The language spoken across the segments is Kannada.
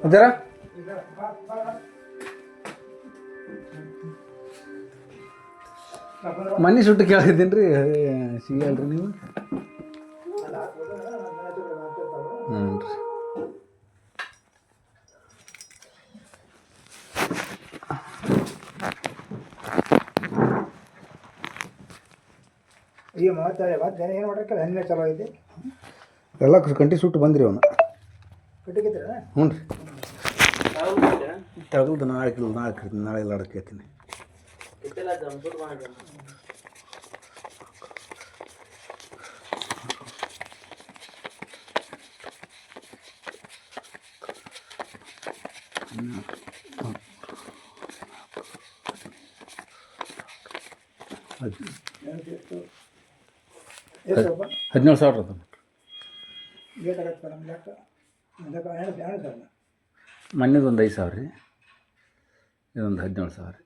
ಅದರ ಮನೆ ಸುಟ್ಟು ಕೇಳಿದ್ದೀನಿ ರೀ, ಸಿಗಲ್ರಿ ನೀವು? ಹ್ಞೂ ರೀ. ಈಗ ಮಾತಾಡಿ ಏನು ಮಾಡೋಕ್ಕೆ ಹೆಣ್ಣೆ ಚಲೋ ಐತಿ. ಎಲ್ಲ ಕಂಟಿ ಸುಟ್ಟು ಬಂದ್ರಿ ಅವನು. ಕಟ್ಟಿಗಿದ್ರ? ಹ್ಞೂ ರೀ. ತಗಲ್ದು ನಾಳೆ ಎಲ್ಲ ಅಡಕೈತೀನಿ. ಎಷ್ಟಪ್ಪ? 17,000 ಅದ. ಬೇಕಾಗತ್ತೆ ನಮ್ಮ ಲೆಕ್ಕ. ಎರಡು ಸಾವಿರ. ಮನೆದು ಒಂದು 5,000 ರೀ, ಇದೊಂದು 17,000 ರೀ.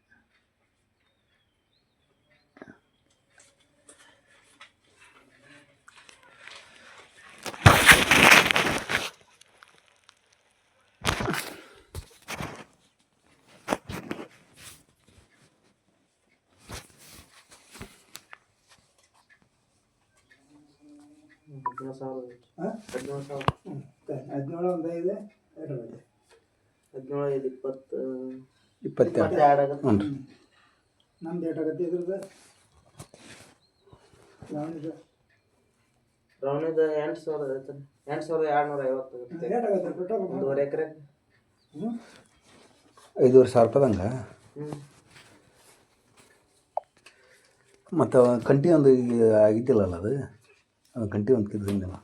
ಹಾಂ 17 ಒಂದು 5 ಎರಡು ಬರುತ್ತೆ. 17 5 22 ಹ್ಞೂ ರೀ. ನಮ್ದು ಏಟಾಗತ್ತೆ ಇದ್ರದ್ದು? ರೌಂಡ್ 8,000 ಐತೆ. 8,250 ಏಟಾಗತ್ತೆ ಪೆಟ್ರೋಲ್? 1.5 ಎಕರೆ. 5,500 ರೂಪಾಯಿದಂಗೆ. ಮತ್ತು ಕಂಟಿ ಒಂದು ಈಗ ಆಗಿದ್ದಿಲ್ಲಲ್ಲ ಅದು ಕಂಟಿ ಒಂದು ಕಿತ್ಕೊಂಡಿಲ್ಲ.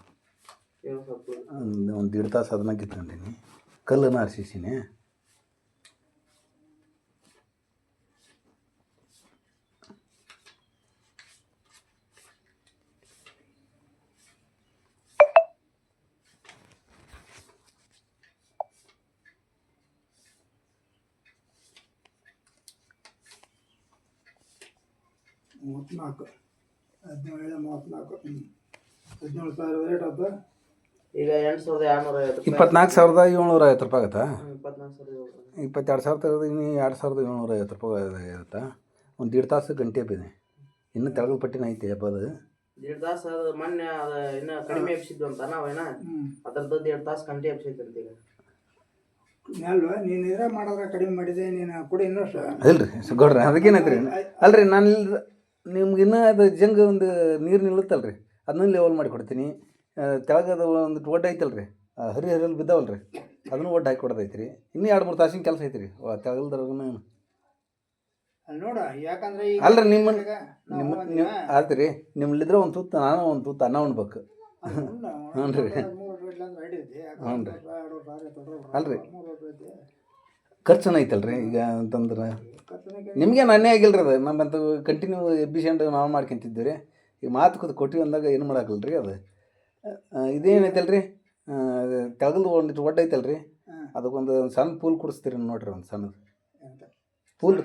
ಒಂದು 1.5 ತಾಸು ಅದನ್ನ ಕಿತ್ಕೊಂಡೀನಿ. ಕಲ್ಲನ್ನು ಆರಿಸಿಸಿನಿ. ಮೂವತ್ತ್ನಾಲ್ಕು 17 34 17,000 ರೇಟ್ ಆಯ್ತು. ಈಗ 8,250 24,750 ರೂಪಾಯಿ ಆಗುತ್ತಾ? 24,750. 22,000 ತೆಗೆದು ಇನ್ನು 2,750 ರೂಪಾಯಿ ಆಗುತ್ತಾ? ಒಂದು 1.5 ತಾಸು ಗಂಟೆ ಹಬ್ಬಿದೆ. ಇನ್ನೂ ತೆಳಗದ ಪಟ್ಟಿನ ಐತೆ ಹಬ್ಬದು. 1.5 ತಾಸು ಅದು ಮೊನ್ನೆ ಅದು ಇನ್ನೂ ಕಡಿಮೆ ಎಬ್ಸಿದ್ವು ಅಂತ ನಾವೇನ ಅದ್ರದ್ದು 1.5 ತಾಸು ಕಂಟಿ ಎಬ್ಸೈತಂತ. ಈಗ ಅಲ್ವ ನೀನು ಇದ್ರಾಗ ಮಾಡಿದ್ರೆ ಕಡಿಮೆ ಮಾಡಿದೆ ನೀನು ಕೊಡಿ ಇನ್ನಷ್ಟು. ಇಲ್ರಿ ಗೌಡ್ರಿ, ಅದಕ್ಕೇನೈತೆ ರೀ. ಅಲ್ರಿ ನಾನು ಇಲ್ಲಿ ನಿಮ್ಗೆ ಇನ್ನೂ ಅದು ಜಂಗ ಒಂದು ನೀರು ನಿಲ್ಲುತ್ತಲ್ರಿ, ಅದನ್ನ ಲೆವೆಲ್ ಮಾಡಿ ಕೊಡ್ತೀನಿ. ತೆಳಗದ ಒಂದು ಒಡ್ಡು ಐತಲ್ರಿ, ಹರಿಯಲ್ಲಿ ಬಿದ್ದಾವಲ್ರಿ, ಅದನ್ನು ಒಡ್ಡು ಹಾಕಿ ಕೊಡೋದೈತೆ ರೀ. ಇನ್ನೂ 2-3 ತಾಸಿನ ಕೆಲಸ ಐತೆ ರೀ ತೆಳಗಲ್ದ್ರಾಗೂ. ನೋಡ ಯಾಕಂದ್ರೆ ಈಗ ಅಲ್ರಿ ನಿಮ್ಮ ಆಯ್ತು ರೀ, ನಿಮ್ಮಲ್ಲಿದ್ರೆ ಒಂದು ತುತ್ತು ನಾನು ಒಂದು ತುತ್ತು ಅನ್ನ ಉಣ್ಬೇಕು. ಹ್ಞೂ ರೀ. ಅಲ್ರಿ ಖರ್ಚನ ಐತಲ್ರಿ ಈಗ ಅಂತಂದ್ರೆ ನಿಮ್ಗೇನು ಅನ್ಯಾಯ ಆಗಿಲ್ರಿ. ಅದು ನಮ್ಮಂತ ಕಂಟಿನ್ಯೂ ಎಬ್ಬಿಸಂಡು ನಾವು ಮಾಡ್ಕೊಂತಿದ್ದೀವಿ ರೀ. ಈಗ ಮಾತು ಕೊಟ್ಟಿವಿ ಅಂದಾಗ ಏನು ಮಾಡೋಕ್ಕಲ್ಲ ರೀ. ಅದು ಇದೇನೈತಲ್ರಿ, ತೆಗಲ್ದು ಒಂದಿಟ್ಟು ಒಡ್ಡು ಐತಲ್ರಿ, ಅದಕ್ಕೊಂದು ಸಣ್ಣ ಪೂಲ್ ಕುಡಿಸ್ತೀರಿ ನೋಡ್ರಿ. ಒಂದು ಸಣ್ಣದು ಪೂಲ್.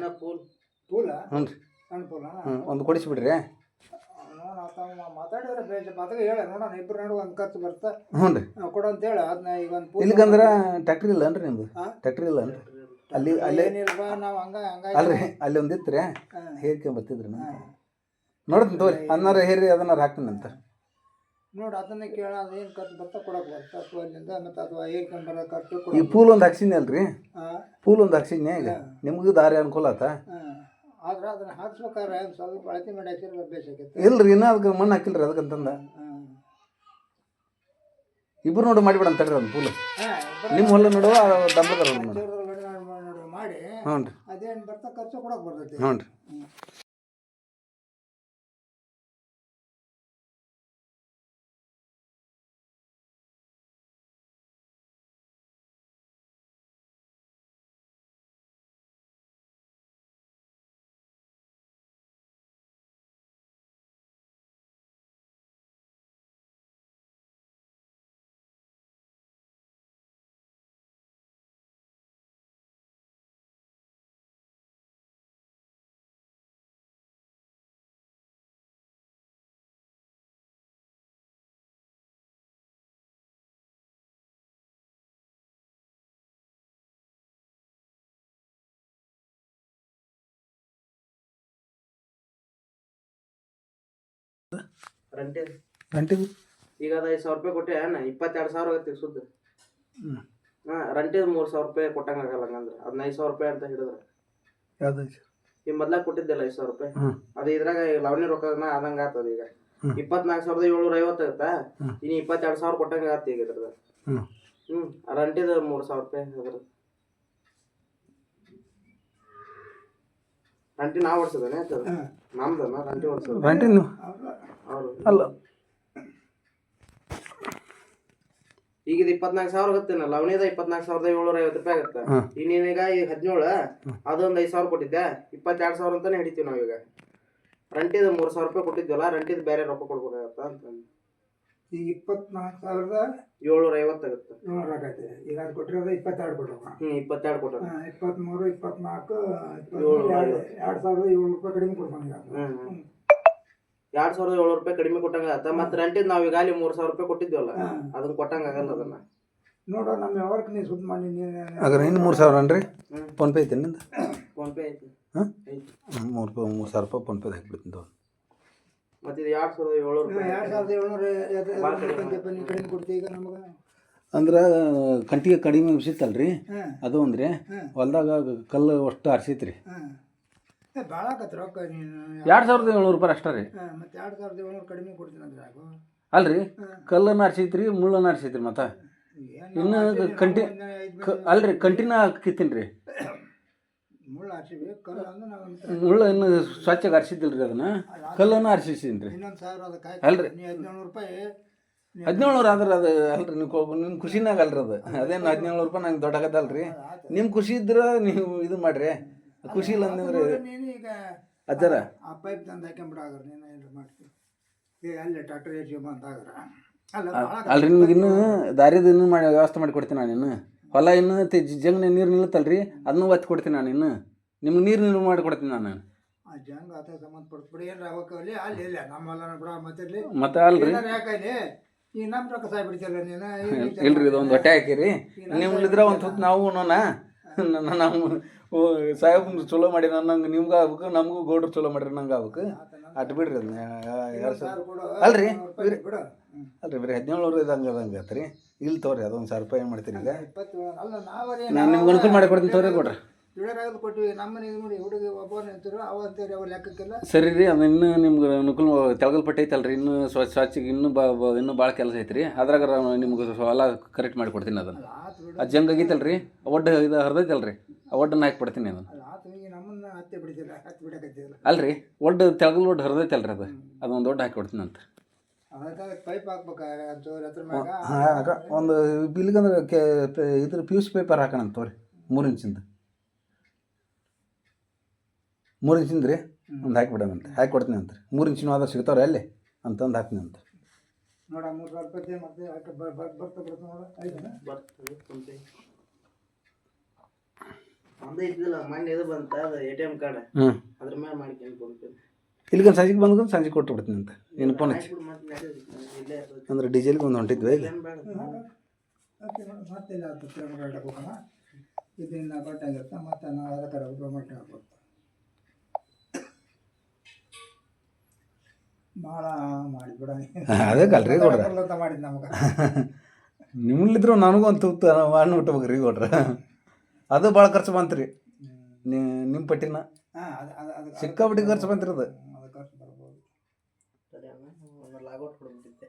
ಪೂಲ? ಹ್ಞೂ ರೀ. ಸಣ್ಣ ಪೂಲ? ಹ್ಞೂ, ಒಂದು ಕೊಡಿಸ್ಬಿಡ್ರಿ. ಮಾತಾಡಿದ್ರೆ ಮಾತಾಗ ಹೇಳ ನೋಡೋಣ, ಇಬ್ಬರು ನಡು ಒಂದು ಖರ್ಚು ಬರ್ತಾ. ಹ್ಞೂ ರೀ ಕೊಡು ಅಂತ ಹೇಳಿ ಅದನ್ನ ಈಗ ಒಂದು ಪೂಲ್. ಇಲ್ಲಿಗಂದ್ರೆ ಟ್ಯಾಕ್ಟ್ರಿ ಇಲ್ಲ ಅನ್ರಿ ನಿಮ್ದು? ಟ್ಯಾಕ್ಟ್ರಿ ಇಲ್ಲ ಅನ್ರಿ ಅಲ್ಲಿ? ಅಲ್ಲೇ ನಾವು ಹಂಗ ಅಲ್ರಿ, ಅಲ್ಲಿ ಒಂದು ಇತ್ತು ರೀ, ಹೇರ್ಕೊಂಬರ್ತಿದ್ರಿ ನಾನು ನೋಡ್ತೀನಿ ತೋರಿ. ಅದನ್ನಾರ ಹೇರಿ ಅದನ್ನಾರು ಹಾಕ್ತೀನಿ ಅಂತ ನೋಡಿ. ಅದನ್ನೇ ಕೇಳ, ಅದೇನು ಖರ್ಚು ಬರ್ತಾ ಕೊಡಕ್ಕೆ ಬರ್ತಾ ಅಲ್ಲಿಂದ. ಮತ್ತು ಅಥವಾ ಹೇಳ್ಕೊಂಬರೋ ಖರ್ಚು ಈ ಪೂಲ್ ಒಂದು ಹಾಕ್ಸಿನಿ ಅಲ್ರಿ, ಪೂಲ್ ಒಂದು ಹಾಕ್ಸಿನಿ. ಈಗ ನಿಮಗೂ ದಾರಿ ಅನುಕೂಲ ಆತ. ಆದ್ರೆ ಅದನ್ನ ಹಾಕ್ಸ್ಬೇಕಾದ್ರೆ ಸ್ವಲ್ಪ ಅಳತೆ ಮಾಡಿ ಹಾಕಿದ್ರೆ ಬೇಸಾಗೈತೆ. ಇಲ್ರಿ, ಇನ್ನೂ ಅದಕ್ಕೆ ಮಣ್ಣು ಹಾಕಿಲ್ರಿ ಅದಕ್ಕಂತಂದ. ಇಬ್ಬರು ನೋಡು ಮಾಡಿಬಿಡ ಅಂತ ಹೇಳ್ರಿ. ಒಂದು ಪೂಲ್ ನಿಮ್ಮ ಹೊಲ ನೋಡುವ ದಮ್ಮದಾರ ಮಾಡಿ. ಹ್ಞೂ ರೀ. ಅದೇನು ಬರ್ತಾ ಖರ್ಚು ಕೊಡಕ್ಕೆ ಬರ್ತೈತಿ. ಹ್ಞೂ ರೀ. ರಂಟಿ ಗಂಟೆಗೆ ಈಗ ಅದು 5,000 ರೂಪಾಯಿ ಕೊಟ್ಟೆ 22,000 ಆಗತ್ತೆ ಸುದ್ದ. ಹ್ಞೂ ಹಾಂ ರಂಟಿದ್ 3,000 ರೂಪಾಯಿ ಕೊಟ್ಟಂಗೆ ಆಗಲ್ಲ ಹಂಗಂದ್ರೆ ಅದನ್ನ 5,000 ರೂಪಾಯಿ ಅಂತ ಹಿಡಿದ್ರೆ ಯಾವ್ದು ಈಗ ಮೊದ್ಲಾಗ ಕೊಟ್ಟಿದ್ದೆಲ್ಲ 5,000 ರೂಪಾಯಿ ಹ್ಞೂ ಅದು ಇದ್ರಾಗ ಲವಣಿ ರೊಕ್ಕನ ಆದಂಗೆ ಆಗ್ತದೆ. ಈಗ 24,750 ಆಗುತ್ತಾ, ಇನ್ನು 22,000 ಕೊಟ್ಟಂಗೆ ಆಗತ್ತೆ ಈಗ ಇದ್ರದ್ದು. ಹ್ಞೂ ರಂಟಿದ 3,000 ರೂಪಾಯಿ ಅದ್ರ ರಂಟಿ ನಾವು ಓಡಿಸೋದೇನೆ ನಮ್ದನ ರಂಟಿ ಓಡಿಸೋದು ರಂಟಿ ನೀವು ಅವರು ಅಲ್ಲ ಈಗ ಇದು 24,000 ಆಗುತ್ತೇನ ಲವಣಿದ 24,750 ರೂಪಾಯಿ ಆಗುತ್ತೆ. ಇನ್ನೀಗ ಈಗ 17 ಅದೊಂದು 5,000 ಕೊಟ್ಟಿದ್ದೆ 22,000 ಅಂತಾನೆ ಹಿಡಿತೀವಿ ನಾವೀಗ. ರಂಟಿದ 3,000 ರೂಪಾಯಿ ಕೊಟ್ಟಿದ್ವಲ್ಲ ರಂಟಿದ ಬೇರೆ ರೊಕ್ಕ ಕೊಡ್ಬೇಕಾಗತ್ತ ಅಂತ. ಈಗ 24,750 ಆಗುತ್ತೆ. 700 ಆಗೈತೆ. ಈಗ ಅದು ಕೊಟ್ಟಿರೋದು 22 ಕೊಟ್ಟರು. 22 ಕೊಟ್ಟ 23, 24, 2,700 ರೂಪಾಯಿ ಕಡಿಮೆ ಕೊಡ್ತಾನೆ. 2,700 ರೂಪಾಯಿ ಕಡಿಮೆ ಕೊಟ್ಟಂಗ ಆತ. ಮತ್ತೆ ರಂಟಿದ್ ನಾವ್ ಈಗಾಗಲೇ 3,000 ರೂಪಾಯಿ ಕೊಟ್ಟಿದ್ವಲ್ಲ ಅದನ್ನ ಕೊಟ್ಟಂಗ ಆಗಲ್ಲ ಅದನ್ನ. ನೋಡ ನಮ್ಮ ಯಾವಾಗ ನೀ ಸುದ್ದಿ ಮಾಡಿ ಅದ್ರ ಇನ್ನು 3,000 ಅನ್ರಿ ಫೋನ್ಪೇ ಐತೆ ನಿಂದು? ಫೋನ್ಪೇ ಐತಿ. ಹಾಂ 3,000 ರೂಪಾಯಿ ಫೋನ್ಪೇದ ಹಾಕ್ಬಿಡ್ತೀನಿ. ಮತ್ತೆ ಇದು 2,700 ರೂಪಾಯಿ 2,700 ಕಡಿಮೆ ಕೊಡ್ತೀವಿ ಈಗ ನಮಗೆ. ಅಂದ್ರೆ ಕಂಟಿಗೆ ಕಡಿಮೆ ಬಿಸಿತ್ತಲ್ರಿ ಅದು ಅಂದ್ರೆ ಹೊಲ್ದಾಗ ಕಲ್ಲು ಅಷ್ಟು ಹರ್ಸೈತ್ರಿ. ಭಾಳ ಆಕತ್ತಿ ರೊಕ್ಕ. ನೀನು 2,700 ರೂಪಾಯಿ ಅಷ್ಟೇ ರೀ. ಮತ್ತೆ 2,700 ಕಡಿಮೆ ಕೊಡ್ತೀನಿ ಅಂದ್ರೆ ಯಾಕೋ ಅಲ್ರಿ ಕಲ್ಲನ್ನು ಹರ್ಸೈತ್ರಿ ಮುಳ್ಳನ್ನು ಹರ್ಸೈತ್ರಿ. ಮತ್ತೆ ಇನ್ನು ಅಲ್ರಿ ಕಂಟಿನ ಕಿತ್ತೀನಿ ರೀ. ಮುಳ್ಳು ಹರ್ಸಿವಿ ಕಲ್ಲು ಅಂದ್ರೆ ನಾವು ಮುಳ್ಳು ಇನ್ನು ಸ್ವಚ್ಛಗೆ ಹರ್ಸಿದ್ದಿಲ್ಲ ರೀ. ಅದನ್ನ ಕಲ್ಲನ್ನು ಹರ್ಸಿದ್ದೀನಿ ರೀ. ಇನ್ನೊಂದು 1,000 ಅದಕ್ಕೆ ಅಲ್ರಿ 1,700 ರೂಪಾಯಿ 1,700 ಆದ್ರೆ ಅದು ಅಲ್ರಿ ನಿಮ್ಮ ಖುಷಿನಾಗ ಅಲ್ರಿ ಅದು. ಅದೇನು 1,700 ರೂಪಾಯಿ ನಂಗೆ ದೊಡ್ಡ ಆಗತ್ತಲ್ರಿ. ನಿಮ್ಮ ಖುಷಿ ಇದ್ರೆ ನೀವು ಇದು ಮಾಡ್ರಿ. ಖುಷಿ ಇಲ್ಲ ಅಂದ್ರೆ ನೀನು ಈಗ ಅಜ್ಜರ ಆ ಪೈಪ್ ತಂದು ಹಾಕೊಂಬಿಡಾಗ್ರ ನೀನು ಏನು ಮಾಡ್ತೀವಿ. ಈಗ ಅಲ್ಲಿ ಟ್ರ್ಯಾಕ್ಟರ್ ಹೆಚ್ಚು ಬಂದಾಗ್ರ ಅಲ್ಲ ಅಲ್ರಿ ನಿಮ್ಗೆ ಇನ್ನೂ ದಾರಿದು ಇನ್ನೂ ಮಾಡಿ ವ್ಯವಸ್ಥೆ ಮಾಡಿ ಕೊಡ್ತೀನಿ ನಾನು. ಇನ್ನು ಹೊಲ ಇನ್ನು ಜಂಗ್ ನೀರು ನಿಲ್ಲತ್ತಲ್ರಿ ಅದನ್ನೂ ಒತ್ತಿ ಕೊಡ್ತೀನಿ ನಾನು. ಇನ್ನು ನಿಮ್ಗೆ ನೀರು ಮಾಡಿ ಕೊಡ್ತೀನಿ ನಾನು. ಆ ಜಂಗ ಆತ ಸಂಬಂಧಪಡ್ಬಿಡಿ ಏನ್ರ ಅವಕ್ಕಲ್ಲಿ ಅಲ್ಲಿ ಇಲ್ಲ ನಮ್ಮ ಹೊಲನ ಬಿಡ ಮತ್ತಿರ್ಲಿ ಮತ್ತೆ ಅಲ್ರಿ ಯಾಕಲ್ಲಿ ಈಗ ನಮ್ಮ ರೊಕ್ಕ ಸಾಯ್ಬಿಡ್ತಿಲ್ಲ ನೀನು. ಇಲ್ರಿ ಇದೊಂದು ಹೊಟ್ಟೆ ಹಾಕಿರಿ ನಿಮ್ಲಿದ್ರೆ ಒಂದು ಹೊತ್ತು ನಾವು ನಾವು ಸಾಹೇಬ್ ಚಲೋ ಮಾಡಿ ನಂಗೆ ನಿಮ್ಗೆ ಆಗ್ಬೇಕು ನಮಗೂ ಗೌಡ್ರು ಚಲೋ ಮಾಡಿರಿ ನಂಗೆ ಆಗ್ಬೇಕು. ಅಟ್ ಬಿಡ್ರಿ ಅದನ್ನ 2,000 ಅಲ್ರಿ ಬಿಡು ಅಲ್ರಿ ಬರೀ 1,700 ಇದಂಗೆ ಆತ್ರಿ. ಇಲ್ಲಿ ತೋರಿ ಅದೊಂದು 1,000 ರೂಪಾಯಿ ಏನು ಮಾಡ್ತೀರಿ ಈಗ? 27 ಅಲ್ಲ ನಾವೇ ನಾನು ನಿಮ್ಗೆ ಅನುಕೂಲ ಮಾಡಿ ಕೊಡ್ತೀನಿ ತೋರಿ ಕೊಡ್ರಿ. ದುಡಿಯೋರಾಗದು ಕೊಟ್ಟಿವಿ. ನಮ್ಮನೆ ಇದು ನೋಡಿ ಹುಡುಗಿ ಒಬ್ಬ ನಿಂತಿರು ಅವಂತೇರಿ ಅವ್ರು ಲೆಕ್ಕಕ್ಕಿಲ್ಲ. ಸರಿ ರೀ ಅದು ಇನ್ನೂ ನಿಮ್ಗೆ ಅನುಕೂಲ ತೆಳಗಲ್ಪಟ್ಟು ಐತಲ್ರಿ. ಇನ್ನೂ ಸ್ವಚ್ಛಗೆ ಇನ್ನೂ ಇನ್ನೂ ಭಾಳ ಕೆಲಸ ಐತ್ರಿ. ಅದ್ರಾಗ ನಿಮ್ಗೆ ಹೊಲ ಕರೆಕ್ಟ್ ಮಾಡಿ ಕೊಡ್ತೀನಿ ಅದನ್ನು. ಅದು ಜಂಗ್ ಆಗೈತಲ್ರಿ ಒಡ್ಡು ಇದು ಹರಿದೈತಲ್ರಿ ಆ ಒಡ್ಡನ್ನ ಹಾಕಿ ಅದನ್ನು. ಅಲ್ಲ ಆತ ಈಗ ನಮ್ಮನ್ನ ಹತ್ತಿ ಬಿಡ್ತಿಲ್ಲ ಹತ್ತಿ ಬಿಡಕತ್ತಿಲ್ಲ. ಅಲ್ರಿ ಒಡ್ಡು ತೆಳಗಲ್ ಒಡ್ಡು ಹರಿದೈತಲ್ರಿ ಅದೊಂದು ದೊಡ್ಡ ಹಾಕಿ ಕೊಡ್ತೀನಿ ಅಂತ. ಅದಕ್ಕೆ ಪೈಪ್ ಹಾಕ್ಬೇಕಾ ಹತ್ರ ಮ್ಯಾಗ ಹಾಂ ಒಂದು ಇಲ್ಲಿಗಂದ್ರೆ ಇದ್ರ ಪ್ಯೂಸ್ ಪೇಪರ್ ಹಾಕೋಣ ತೋರಿ 3 ಇಂಚಿಂದ 3 ಇಂಚಿಂದ ರೀ ಒಂದು ಹಾಕಿಬಿಡೋಣಂತೆ ಹಾಕಿ ಕೊಡ್ತೀನಿ ಅಂತ. 3 ಇಂಚಿನ ಆದ್ರೆ ಸಿಗ್ತಾವ್ರಿ ಅಲ್ಲಿ ಅಂತಂದು ಹಾಕ್ತೀನಿ ಅಂತ. ನೋಡ 3,000 ರೂಪಾಯಿ ಮತ್ತೆ ಬರ್ತಾ ನೋಡ ಐದನ ಬರ್ತದೆ. ಒಂದೇ ಇದ್ದಿಲ್ಲ ಮಣ್ಣು ಇದು ಬಂತ ಅದು ATM ಕಾರ್ಡ್ ಅದ್ರ ಮೇಲೆ ಮಾಡ್ಕೊಂಡು ಕೊಡ್ತೀನಿ. ಇಲ್ಲಿಗೆ ಸಂಜೆಗೆ ಬಂದು ಸಂಜೆ ಕೊಟ್ಟು ಬಿಡ್ತೀನಿ ಅಂತ. ಏನು ಫೋನ್ ಹಚ್ಚಿ ಅಂದ್ರೆ ಡೀಸೆಲ್ಗೆ ಒಂದು ಹೊಂಟಿದ್ವಿ ಇಲ್ಲಿ. ಮತ್ತೆ ಇಲ್ಲ ಹೋಗೋಣ ಇದರಿಂದ ಬಟ್ಟಾಗಿರುತ್ತೆ ಮತ್ತೆ ನಾವು ಅದಕ್ಕೆ ಉಪಯೋಗ ಮಾಡ್ಕೊಂಡು ಭಾಳ ಮಾಡಿಬಿಡ ಅದಕ್ಕಲ್ರಿ ಕೊಡ್ರಿ ಮಾಡಿದ್ದು ನಮ್ಗೆ. ನಿಮ್ಮಲ್ಲಿದ್ರು ನನಗೂ ಒಂದು ತುತ್ತು ಮಾಡ್ಬಿಟ್ಟು ರೀ ಕೊಡ್ರಿ. ಅದು ಭಾಳ ಖರ್ಚು ಬಂತು ರೀ ನಿಮ್ಮ ಪಟ್ಟಿನ ಸಿಕ್ಕಾಬಿಟ್ಟು ಖರ್ಚು ಬಂತಿರಿ ಅದು. ಖರ್ಚು ಬರ್ಬೋದು. ಲಾಗೌಟ್ ಕೊಡ್ಬಿಟ್ಟಿದ್ದೆ.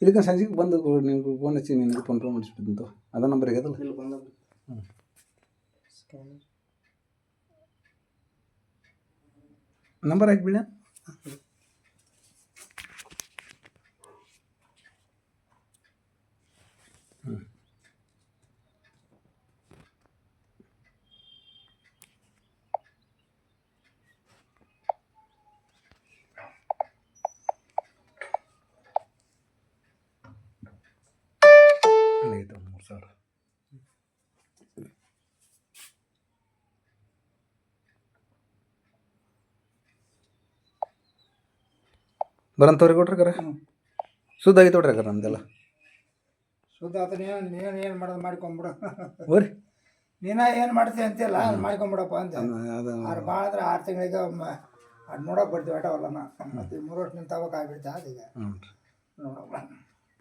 ಇಲ್ಲಿಗೆ ಸಂಜೆಗೆ ಬಂದು ನಿಮ್ಗೆ ಫೋನ್ ಹಚ್ಚಿ ನಿನಗೆ ಫೋನ್ಪೇ ಮಾಡಿಸ್ಬಿಟ್ಟು ಅದ ನಂಬರಿಗೆ ಅದಲ್ಲ. ನಂಬರ್ ಹಾಕಿಬಿಡ. ಆಯ್ತು 3,000 ಬರಂತವ್ರಿಗೆ ಕೊಟ್ರಿ ಕರ ಸುದ್ದ ಆಗಿತ್ತು ನೋಡ್ರಿ ಅಕ್ಕ ನಮ್ದೆಲ್ಲ ಸುದ್ದ ಆತ ನೀನು ಏನು ಮಾಡೋದು ಮಾಡ್ಕೊಂಬಿಡು. ಹೋರಿ ನೀನ ಏನು ಮಾಡ್ತೀಯ ಅಂತಿಲ್ಲ ಮಾಡ್ಕೊಂಬಿಡಪ್ಪ ಅಂತ. ಅದು ಭಾಳ ಅಂದ್ರೆ 6 ತಿಂಗಳಿಗೆ ಅದು ನೋಡೋಕೆ ಬರ್ತೀವಿ ಆಟ ಅಲ್ಲನ ಮತ್ತು 3 ವರ್ಷ ನಿಂತಾವಾಗ ಆಗ್ಬಿಡ್ತಾ ಅದೀಗ ಹ್ಞೂ ರೀ ನೋಡೋಣ